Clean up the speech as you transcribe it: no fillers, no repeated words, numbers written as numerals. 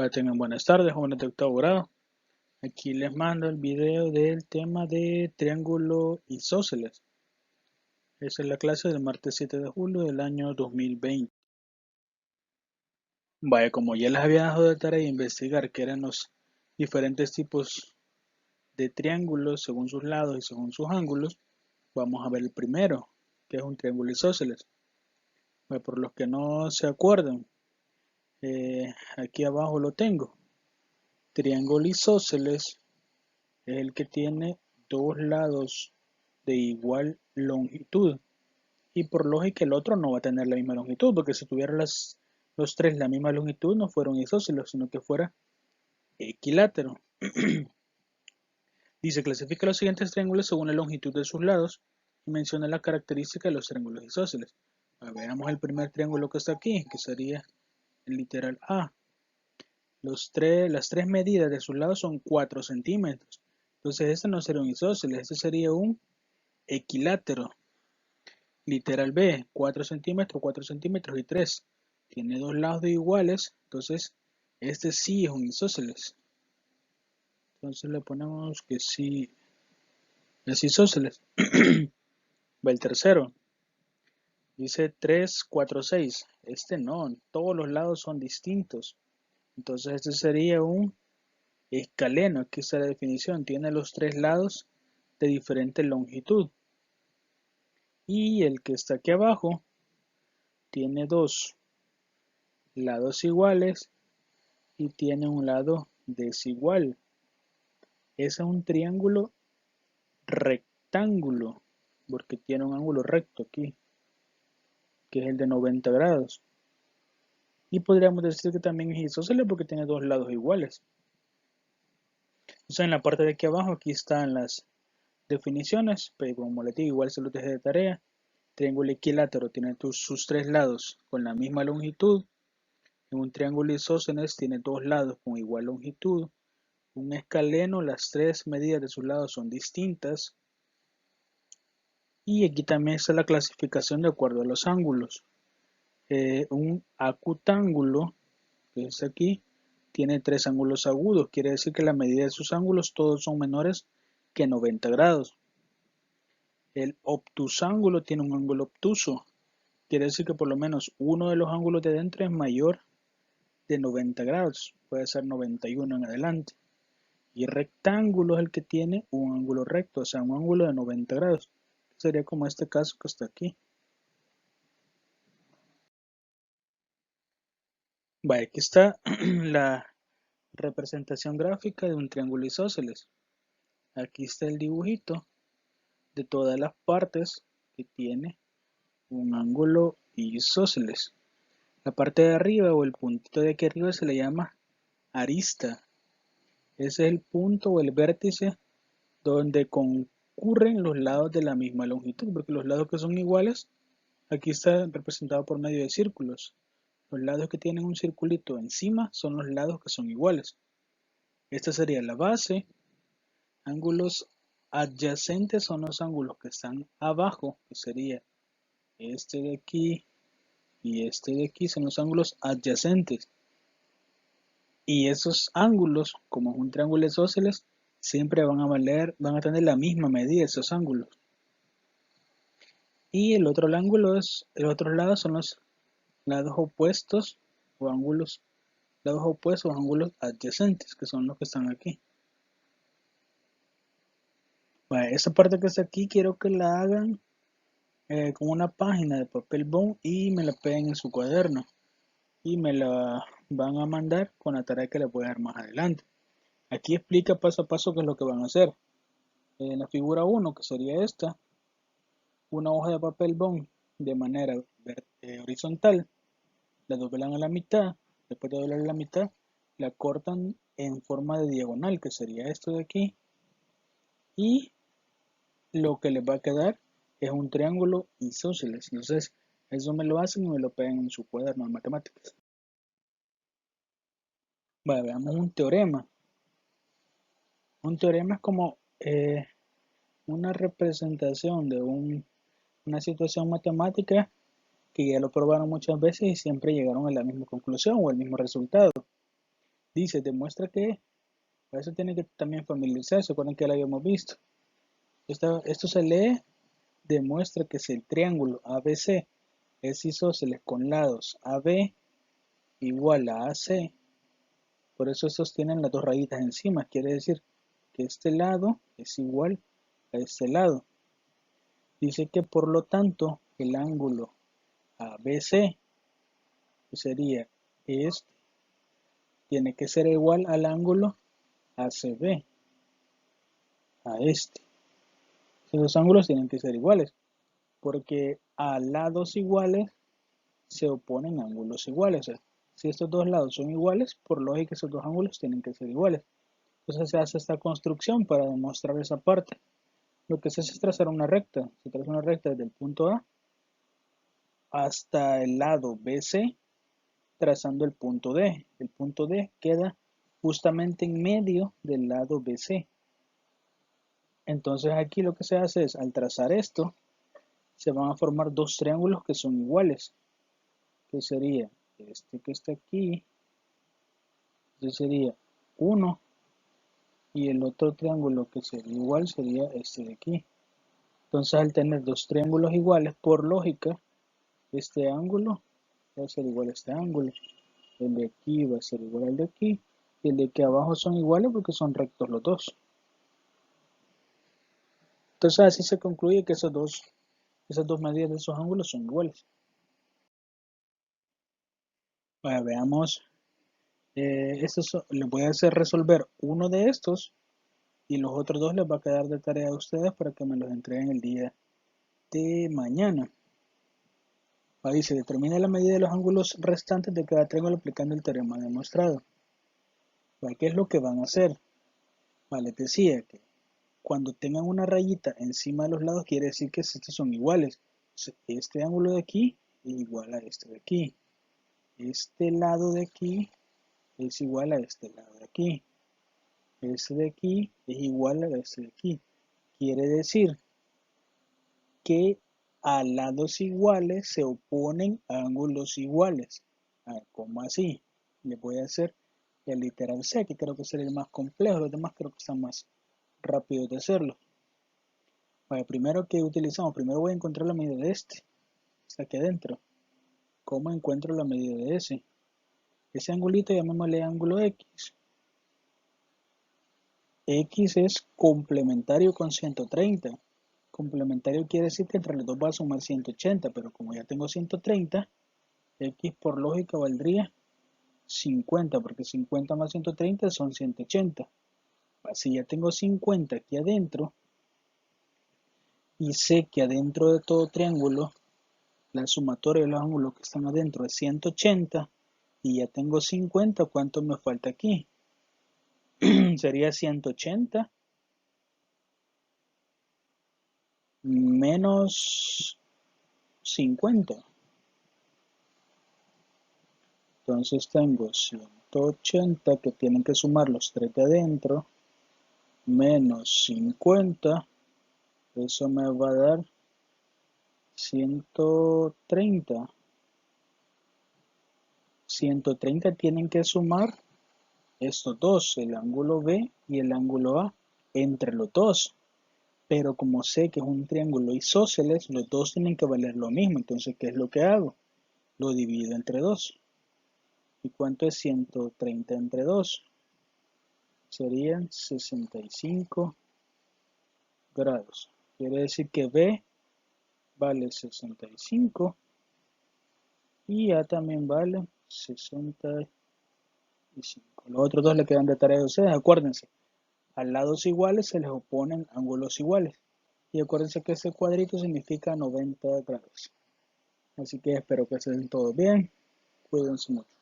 Tengan buenas tardes, jóvenes de octavo grado. Aquí les mando el video del tema de triángulo isósceles. Esa es la clase del martes 7 de julio del año 2020. Como ya les había dejado de tarea investigar qué eran los diferentes tipos de triángulos según sus lados y según sus ángulos, vamos a ver el primero, que es un triángulo isósceles. Por los que no se acuerdan, aquí abajo lo tengo. Triángulo isósceles es el que tiene dos lados de igual longitud, y por lógica el otro no va a tener la misma longitud, porque si tuvieran los tres la misma longitud no fuera un isósceles, sino que fuera equilátero. Dice, clasifica los siguientes triángulos según la longitud de sus lados y menciona la característica de los triángulos isósceles. Veamos el primer triángulo que está aquí, que sería el literal A. Las tres medidas de sus lados son 4 centímetros. Entonces este no sería un isósceles, este sería un equilátero. Literal B, 4 centímetros y 3. Tiene dos lados iguales, entonces este sí es un isósceles. Entonces le ponemos que sí es isósceles. Va el tercero. Dice 3, 4, 6. Este no, todos los lados son distintos. Entonces este sería un escaleno. Aquí está la definición. Tiene los tres lados de diferente longitud. Y el que está aquí abajo tiene dos lados iguales y tiene un lado desigual. Ese es un triángulo rectángulo, porque tiene un ángulo recto aquí, que es el de 90 grados. Y podríamos decir que también es isósceles porque tiene dos lados iguales. Entonces en la parte de aquí abajo, aquí están las definiciones, pero como les digo, igual se los dejé de tarea. Triángulo equilátero tiene sus tres lados con la misma longitud. En un triángulo isósceles tiene dos lados con igual longitud. Un escaleno, las tres medidas de sus lados son distintas. Y aquí también está la clasificación de acuerdo a los ángulos. Un acutángulo, que es aquí, tiene tres ángulos agudos. Quiere decir que la medida de sus ángulos todos son menores que 90 grados. El obtusángulo tiene un ángulo obtuso. Quiere decir que por lo menos uno de los ángulos de dentro es mayor de 90 grados. Puede ser 91 en adelante. Y rectángulo es el que tiene un ángulo recto, o sea, un ángulo de 90 grados. Sería como este caso que está aquí. Aquí está la representación gráfica de un triángulo isósceles. Aquí está el dibujito de todas las partes que tiene un ángulo isósceles. La parte de arriba o el puntito de aquí arriba se le llama arista. Ese es el punto o el vértice donde concurren los lados de la misma longitud, porque los lados que son iguales, aquí está representado por medio de círculos. Los lados que tienen un circulito encima son los lados que son iguales. Esta sería la base. Ángulos adyacentes son los ángulos que están abajo, que sería este de aquí y este de aquí, son los ángulos adyacentes. Y esos ángulos, como es un triángulo isósceles, siempre van a tener la misma medida esos ángulos. Y el otro lado son los lados opuestos o ángulos, lados opuestos o ángulos adyacentes, que son los que están aquí. Esta parte que está aquí quiero que la hagan con una página de papel bond y me la peguen en su cuaderno. Y me la van a mandar con la tarea que les voy a dar más adelante. Aquí explica paso a paso qué es lo que van a hacer. En la figura 1, que sería esta, una hoja de papel bond de manera horizontal, la doblan a la mitad, después de doblar a la mitad, la cortan en forma de diagonal, que sería esto de aquí, y lo que les va a quedar es un triángulo isósceles. Entonces, eso me lo hacen y me lo pegan en su cuaderno de matemáticas. Veamos un teorema. Un teorema es como una representación de una situación matemática que ya lo probaron muchas veces y siempre llegaron a la misma conclusión o al mismo resultado. Dice, demuestra que, a eso tiene que también familiarizarse, recuerden que ya lo habíamos visto. Esto se lee, demuestra que si el triángulo ABC es isósceles con lados AB igual a AC, por eso estos tienen las dos rayitas encima, quiere decir que este lado es igual a este lado. Dice que por lo tanto el ángulo ABC, que sería este, tiene que ser igual al ángulo ACB, a este. Esos ángulos tienen que ser iguales, porque a lados iguales se oponen ángulos iguales. O sea, si estos dos lados son iguales, por lógica esos dos ángulos tienen que ser iguales. Entonces se hace esta construcción para demostrar esa parte. Lo que se hace es trazar una recta. Se traza una recta desde el punto A hasta el lado BC, trazando el punto D. El punto D queda justamente en medio del lado BC. Entonces aquí lo que se hace es, al trazar esto, se van a formar dos triángulos que son iguales, que sería este que está aquí, este sería 1, y el otro triángulo que sería igual sería este de aquí. Entonces al tener dos triángulos iguales, por lógica, este ángulo va a ser igual a este ángulo, el de aquí va a ser igual al de aquí, y el de aquí abajo son iguales porque son rectos los dos. Entonces así se concluye que esas dos medidas de esos ángulos son iguales. Bueno, veamos, les voy a hacer resolver uno de estos y los otros dos les va a quedar de tarea a ustedes para que me los entreguen el día de mañana. Dice, determina la medida de los ángulos restantes de cada triángulo aplicando el teorema demostrado. ¿Qué es lo que van a hacer? Les decía que cuando tengan una rayita encima de los lados quiere decir que estos son iguales. Este ángulo de aquí es igual a este de aquí. Este lado de aquí es igual a este lado de aquí. Este de aquí es igual a este de aquí. Quiere decir que a lados iguales se oponen ángulos iguales. ¿Cómo así? Les voy a hacer el literal C, que creo que sería el más complejo. Los demás creo que están más rápidos de hacerlo. Primero que utilizamos, primero voy a encontrar la medida de este. Está aquí adentro. ¿Cómo encuentro la medida de ese? Ese angulito llamémosle ángulo X. X es complementario con 130. Complementario quiere decir que entre los dos va a sumar 180, pero como ya tengo 130, X por lógica valdría 50, porque 50 más 130 son 180. Así ya tengo 50 aquí adentro, y sé que adentro de todo triángulo, la sumatoria de los ángulos que están adentro es 180, y ya tengo 50, ¿cuánto me falta aquí? Sería 180 menos 50. Entonces tengo 180 que tienen que sumar los 3 de adentro, menos 50, eso me va a dar 130. 130 tienen que sumar estos dos, el ángulo B y el ángulo A, entre los dos. Pero como sé que es un triángulo isósceles, los dos tienen que valer lo mismo. Entonces, ¿qué es lo que hago? Lo divido entre 2. ¿Y cuánto es 130 entre 2? Serían 65 grados. Quiere decir que B vale 65 y A también vale 65. Los otros dos le quedan de tarea a ustedes. Acuérdense, a lados iguales se les oponen ángulos iguales. Y acuérdense que ese cuadrito significa 90 grados. Así que espero que estén todos bien. Cuídense mucho.